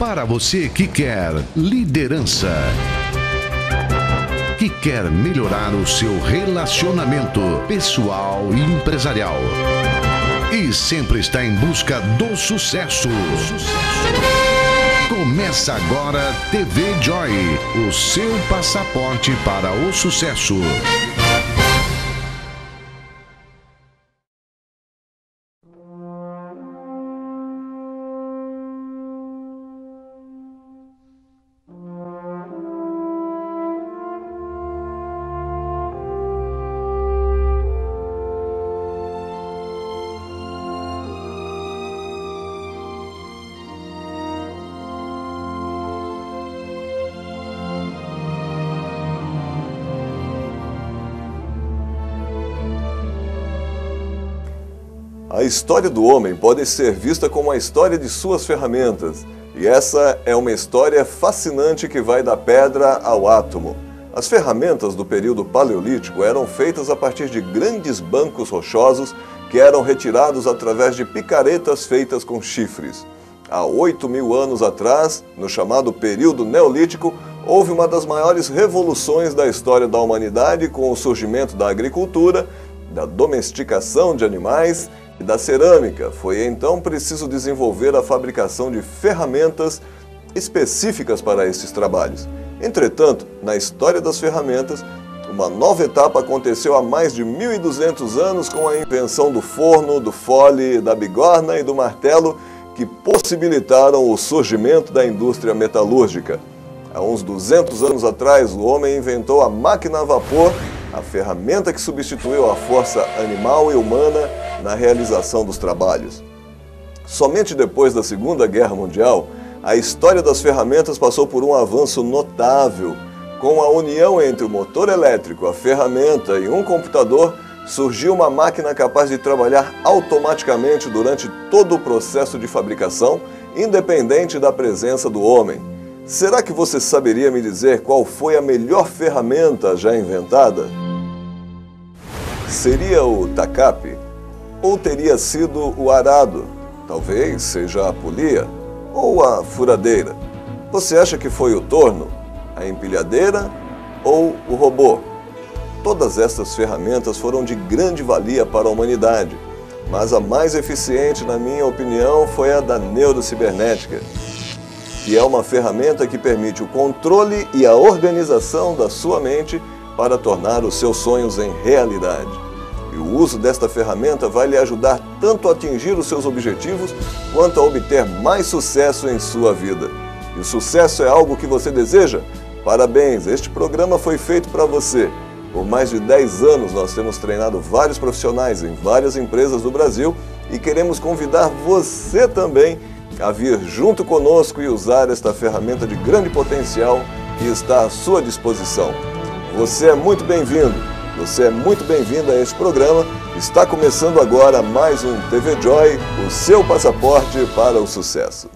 Para você que quer liderança, que quer melhorar o seu relacionamento pessoal e empresarial e sempre está em busca do sucesso. Começa agora TV Joy, o seu passaporte para o sucesso. A história do homem pode ser vista como a história de suas ferramentas, e essa é uma história fascinante que vai da pedra ao átomo. As ferramentas do período paleolítico eram feitas a partir de grandes bancos rochosos que eram retirados através de picaretas feitas com chifres. Há 8.000 anos atrás, no chamado período neolítico, houve uma das maiores revoluções da história da humanidade com o surgimento da agricultura, da domesticação de animais e da cerâmica. Foi então preciso desenvolver a fabricação de ferramentas específicas para estes trabalhos. Entretanto, na história das ferramentas, uma nova etapa aconteceu há mais de 1.200 anos com a invenção do forno, do fole, da bigorna e do martelo, que possibilitaram o surgimento da indústria metalúrgica. Há uns 200 anos atrás, o homem inventou a máquina a vapor, a ferramenta que substituiu a força animal e humana na realização dos trabalhos. Somente depois da Segunda Guerra Mundial, a história das ferramentas passou por um avanço notável. Com a união entre o motor elétrico, a ferramenta e um computador, surgiu uma máquina capaz de trabalhar automaticamente durante todo o processo de fabricação, independente da presença do homem. Será que você saberia me dizer qual foi a melhor ferramenta já inventada? Seria o tacape? Ou teria sido o arado? Talvez seja a polia ou a furadeira. Você acha que foi o torno, a empilhadeira ou o robô? Todas estas ferramentas foram de grande valia para a humanidade, mas a mais eficiente, na minha opinião, foi a da neurocibernética, que é uma ferramenta que permite o controle e a organização da sua mente para tornar os seus sonhos em realidade. E o uso desta ferramenta vai lhe ajudar tanto a atingir os seus objetivos, quanto a obter mais sucesso em sua vida. E o sucesso é algo que você deseja? Parabéns, este programa foi feito para você. Por mais de 10 anos nós temos treinado vários profissionais em várias empresas do Brasil e queremos convidar você também a vir junto conosco e usar esta ferramenta de grande potencial que está à sua disposição. Você é muito bem-vindo, você é muito bem-vinda a este programa. Está começando agora mais um TV Joy, o seu passaporte para o sucesso.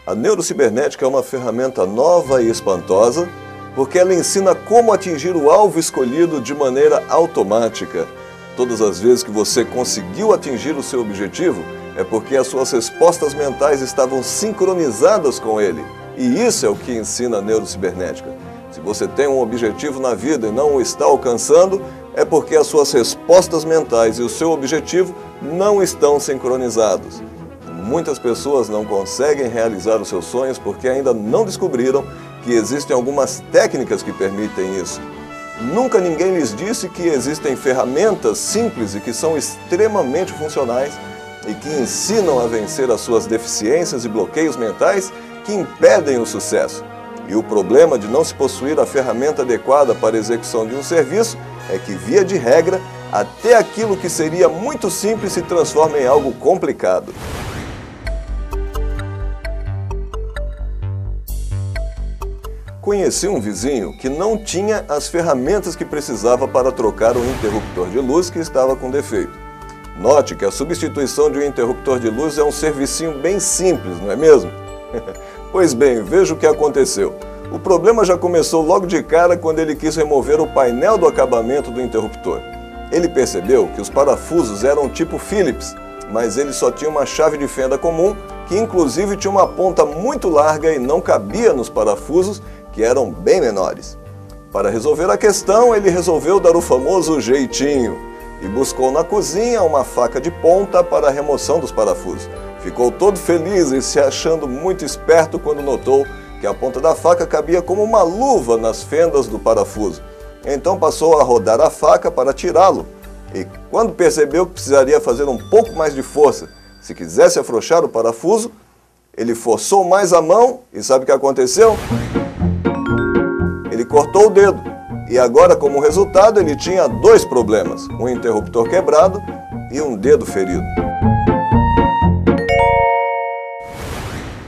A neurocibernética é uma ferramenta nova e espantosa, porque ela ensina como atingir o alvo escolhido de maneira automática. Todas as vezes que você conseguiu atingir o seu objetivo, é porque as suas respostas mentais estavam sincronizadas com ele. E isso é o que ensina a neurocibernética. Se você tem um objetivo na vida e não o está alcançando, é porque as suas respostas mentais e o seu objetivo não estão sincronizados. Muitas pessoas não conseguem realizar os seus sonhos porque ainda não descobriram que existem algumas técnicas que permitem isso. Nunca ninguém lhes disse que existem ferramentas simples e que são extremamente funcionais e que ensinam a vencer as suas deficiências e bloqueios mentais que impedem o sucesso. E o problema de não se possuir a ferramenta adequada para a execução de um serviço é que, via de regra, até aquilo que seria muito simples se transforma em algo complicado. Conheci um vizinho que não tinha as ferramentas que precisava para trocar um interruptor de luz que estava com defeito. Note que a substituição de um interruptor de luz é um servicinho bem simples, não é mesmo? Pois bem, veja o que aconteceu. O problema já começou logo de cara quando ele quis remover o painel do acabamento do interruptor. Ele percebeu que os parafusos eram tipo Phillips, mas ele só tinha uma chave de fenda comum, que inclusive tinha uma ponta muito larga e não cabia nos parafusos, que eram bem menores. Para resolver a questão, ele resolveu dar o famoso jeitinho e buscou na cozinha uma faca de ponta para a remoção dos parafusos. Ficou todo feliz e se achando muito esperto quando notou que a ponta da faca cabia como uma luva nas fendas do parafuso. Então passou a rodar a faca para tirá-lo e quando percebeu que precisaria fazer um pouco mais de força, se quisesse afrouxar o parafuso, ele forçou mais a mão e sabe o que aconteceu? Ele cortou o dedo e agora, como resultado, ele tinha dois problemas, um interruptor quebrado e um dedo ferido.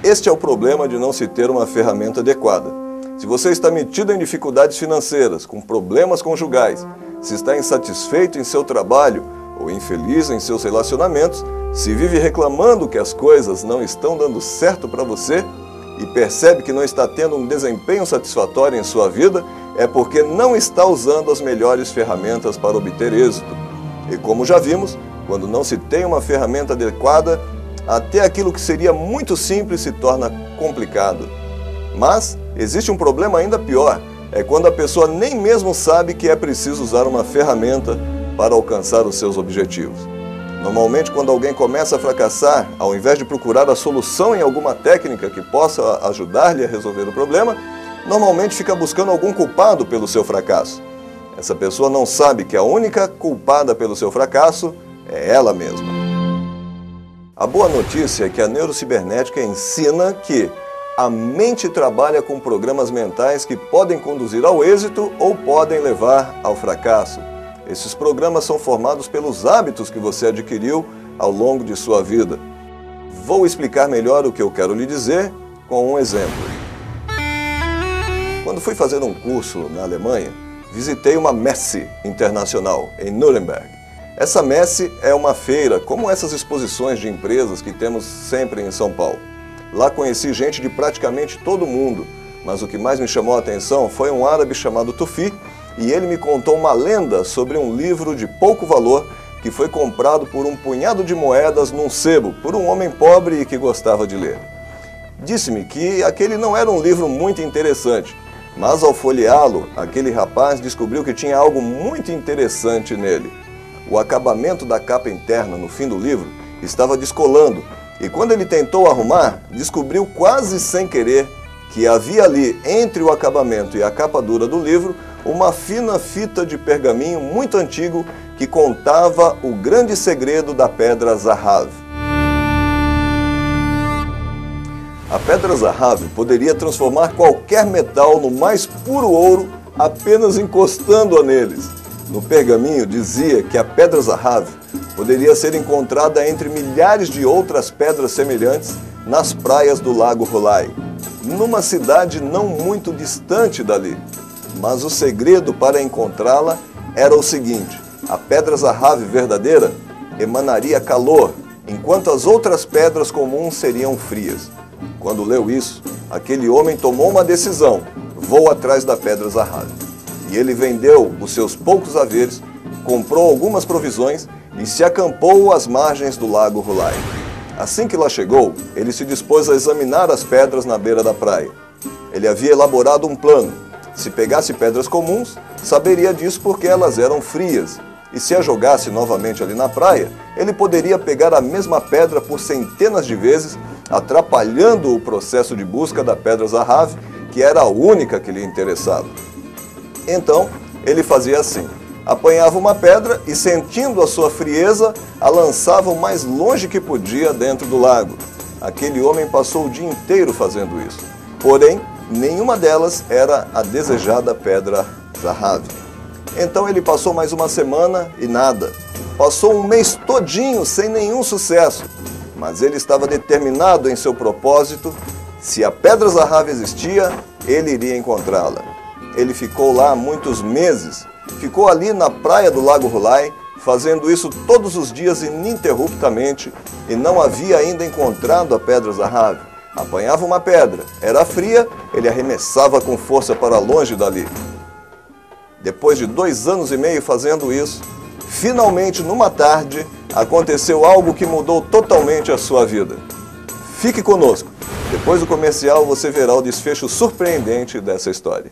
Este é o problema de não se ter uma ferramenta adequada. Se você está metido em dificuldades financeiras, com problemas conjugais, se está insatisfeito em seu trabalho ou infeliz em seus relacionamentos, se vive reclamando que as coisas não estão dando certo para você e percebe que não está tendo um desempenho satisfatório em sua vida, é porque não está usando as melhores ferramentas para obter êxito. E como já vimos, quando não se tem uma ferramenta adequada, até aquilo que seria muito simples se torna complicado. Mas existe um problema ainda pior, é quando a pessoa nem mesmo sabe que é preciso usar uma ferramenta para alcançar os seus objetivos. Normalmente, quando alguém começa a fracassar, ao invés de procurar a solução em alguma técnica que possa ajudar-lhe a resolver o problema, normalmente fica buscando algum culpado pelo seu fracasso. Essa pessoa não sabe que a única culpada pelo seu fracasso é ela mesma. A boa notícia é que a neurocibernética ensina que a mente trabalha com programas mentais que podem conduzir ao êxito ou podem levar ao fracasso. Esses programas são formados pelos hábitos que você adquiriu ao longo de sua vida. Vou explicar melhor o que eu quero lhe dizer com um exemplo. Quando fui fazer um curso na Alemanha, visitei uma Messe internacional em Nuremberg. Essa Messe é uma feira, como essas exposições de empresas que temos sempre em São Paulo. Lá conheci gente de praticamente todo mundo, mas o que mais me chamou a atenção foi um árabe chamado Tufi, e ele me contou uma lenda sobre um livro de pouco valor que foi comprado por um punhado de moedas num sebo, por um homem pobre e que gostava de ler. Disse-me que aquele não era um livro muito interessante, mas ao folheá-lo, aquele rapaz descobriu que tinha algo muito interessante nele. O acabamento da capa interna no fim do livro estava descolando, e quando ele tentou arrumar, descobriu quase sem querer que havia ali, entre o acabamento e a capa dura do livro, uma fina fita de pergaminho muito antigo que contava o grande segredo da pedra Zahav. A pedra Zahav poderia transformar qualquer metal no mais puro ouro apenas encostando-a neles. No pergaminho dizia que a pedra Zahav poderia ser encontrada entre milhares de outras pedras semelhantes nas praias do Lago Hulai, numa cidade não muito distante dali. Mas o segredo para encontrá-la era o seguinte: a pedra Zahav verdadeira emanaria calor, enquanto as outras pedras comuns seriam frias. Quando leu isso, aquele homem tomou uma decisão: vou atrás da pedra Zahav. E ele vendeu os seus poucos haveres, comprou algumas provisões e se acampou às margens do Lago Hulai. Assim que lá chegou, ele se dispôs a examinar as pedras na beira da praia. Ele havia elaborado um plano. Se pegasse pedras comuns, saberia disso porque elas eram frias. E se a jogasse novamente ali na praia, ele poderia pegar a mesma pedra por centenas de vezes, atrapalhando o processo de busca da pedra Zahav, que era a única que lhe interessava. Então, ele fazia assim: apanhava uma pedra e, sentindo a sua frieza, a lançava o mais longe que podia dentro do lago. Aquele homem passou o dia inteiro fazendo isso. Porém, nenhuma delas era a desejada pedra Zahav. Então ele passou mais uma semana e nada. Passou um mês todinho sem nenhum sucesso. Mas ele estava determinado em seu propósito. Se a pedra Zahav existia, ele iria encontrá-la. Ele ficou lá muitos meses. Ficou ali na praia do Lago Hulai, fazendo isso todos os dias ininterruptamente, e não havia ainda encontrado a pedra Zahav. Apanhava uma pedra, era fria, ele arremessava com força para longe dali. Depois de 2 anos e meio fazendo isso, Finalmente, numa tarde, aconteceu algo que mudou totalmente a sua vida. Fique conosco. Depois do comercial, você verá o desfecho surpreendente dessa história.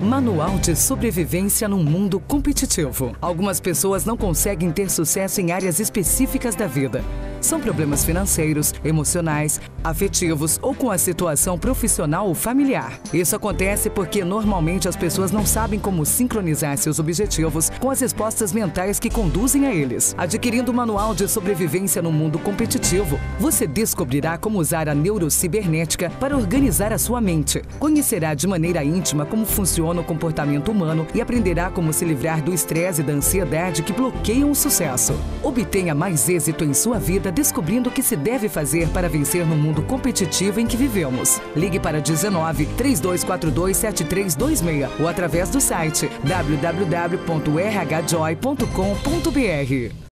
Manual de sobrevivência num mundo competitivo. Algumas pessoas não conseguem ter sucesso em áreas específicas da vida. São problemas financeiros, emocionais, afetivos ou com a situação profissional ou familiar. Isso acontece porque normalmente as pessoas não sabem como sincronizar seus objetivos com as respostas mentais que conduzem a eles. Adquirindo o Manual de Sobrevivência no Mundo Competitivo, você descobrirá como usar a neurocibernética para organizar a sua mente. Conhecerá de maneira íntima como funciona o comportamento humano e aprenderá como se livrar do estresse e da ansiedade que bloqueiam o sucesso. Obtenha mais êxito em sua vida descobrindo o que se deve fazer para vencer no mundo competitivo em que vivemos. Ligue para 19 3242 7326 ou através do site www.rhjoy.com.br.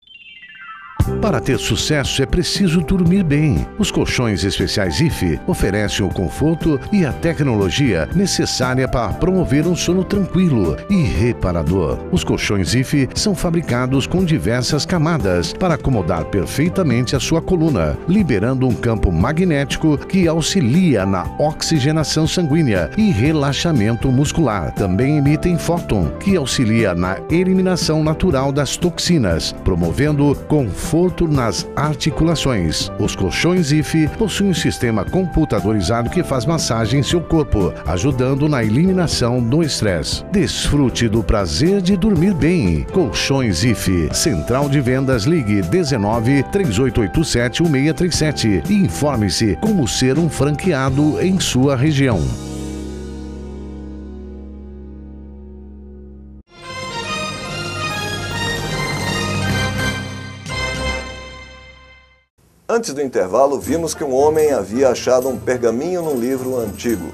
Para ter sucesso é preciso dormir bem. Os colchões especiais IFE oferecem o conforto e a tecnologia necessária para promover um sono tranquilo e reparador. Os colchões IFE são fabricados com diversas camadas para acomodar perfeitamente a sua coluna, liberando um campo magnético que auxilia na oxigenação sanguínea e relaxamento muscular. Também emitem fóton, que auxilia na eliminação natural das toxinas, promovendo conforto nas articulações. Os colchões IFE possuem um sistema computadorizado que faz massagem em seu corpo, ajudando na eliminação do estresse. Desfrute do prazer de dormir bem. Colchões IFE. Central de Vendas, ligue 19 3887 1637 e informe-se como ser um franqueado em sua região. Antes do intervalo, vimos que um homem havia achado um pergaminho num livro antigo.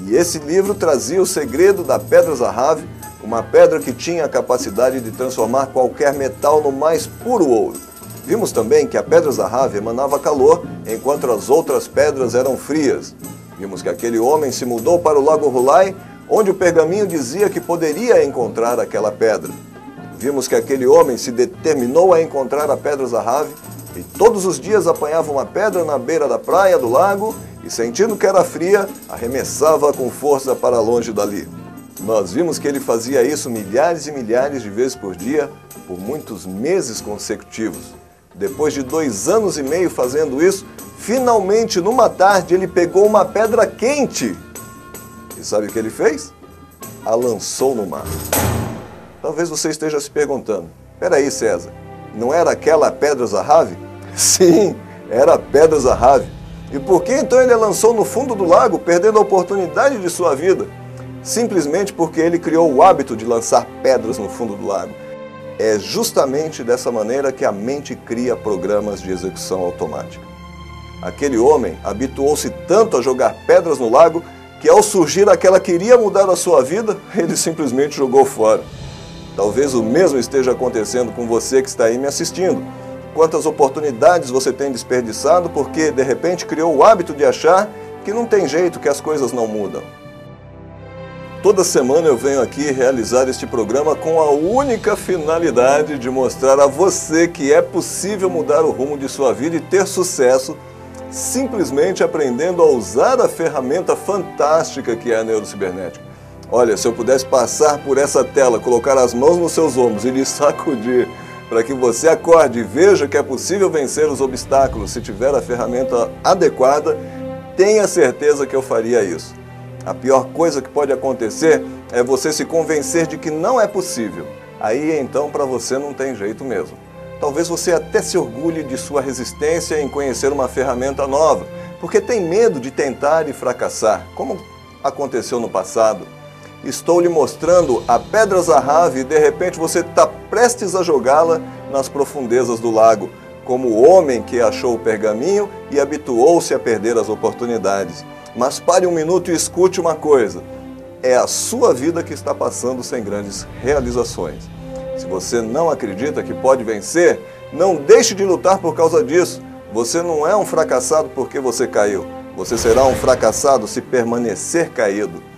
E esse livro trazia o segredo da Pedra Zahav, uma pedra que tinha a capacidade de transformar qualquer metal no mais puro ouro. Vimos também que a Pedra Zahav emanava calor, enquanto as outras pedras eram frias. Vimos que aquele homem se mudou para o Lago Hulai, onde o pergaminho dizia que poderia encontrar aquela pedra. Vimos que aquele homem se determinou a encontrar a Pedra Zahav, e todos os dias apanhava uma pedra na beira da praia do lago e, sentindo que era fria, arremessava com força para longe dali. Nós vimos que ele fazia isso milhares e milhares de vezes por dia, por muitos meses consecutivos. Depois de 2 anos e meio fazendo isso, finalmente, numa tarde, ele pegou uma pedra quente. E sabe o que ele fez? A lançou no mar. Talvez você esteja se perguntando, peraí, César, não era aquela Pedra Zahav? Sim, era a Pedra Zahav. E por que então ele a lançou no fundo do lago, perdendo a oportunidade de sua vida? Simplesmente porque ele criou o hábito de lançar pedras no fundo do lago. É justamente dessa maneira que a mente cria programas de execução automática. Aquele homem habituou-se tanto a jogar pedras no lago que, ao surgir aquela que iria mudar a sua vida, ele simplesmente jogou fora. Talvez o mesmo esteja acontecendo com você que está aí me assistindo. Quantas oportunidades você tem desperdiçado porque, de repente, criou o hábito de achar que não tem jeito, que as coisas não mudam. Toda semana eu venho aqui realizar este programa com a única finalidade de mostrar a você que é possível mudar o rumo de sua vida e ter sucesso simplesmente aprendendo a usar a ferramenta fantástica que é a neurocibernética. Olha, se eu pudesse passar por essa tela, colocar as mãos nos seus ombros e lhe sacudir para que você acorde e veja que é possível vencer os obstáculos se tiver a ferramenta adequada, tenha certeza que eu faria isso. A pior coisa que pode acontecer é você se convencer de que não é possível. Aí então para você não tem jeito mesmo. Talvez você até se orgulhe de sua resistência em conhecer uma ferramenta nova, porque tem medo de tentar e fracassar, como aconteceu no passado. Estou lhe mostrando a Pedra Zahav e de repente você está prestes a jogá-la nas profundezas do lago, como o homem que achou o pergaminho e habituou-se a perder as oportunidades. Mas pare um minuto e escute uma coisa. É a sua vida que está passando sem grandes realizações. Se você não acredita que pode vencer, não deixe de lutar por causa disso. Você não é um fracassado porque você caiu. Você será um fracassado se permanecer caído.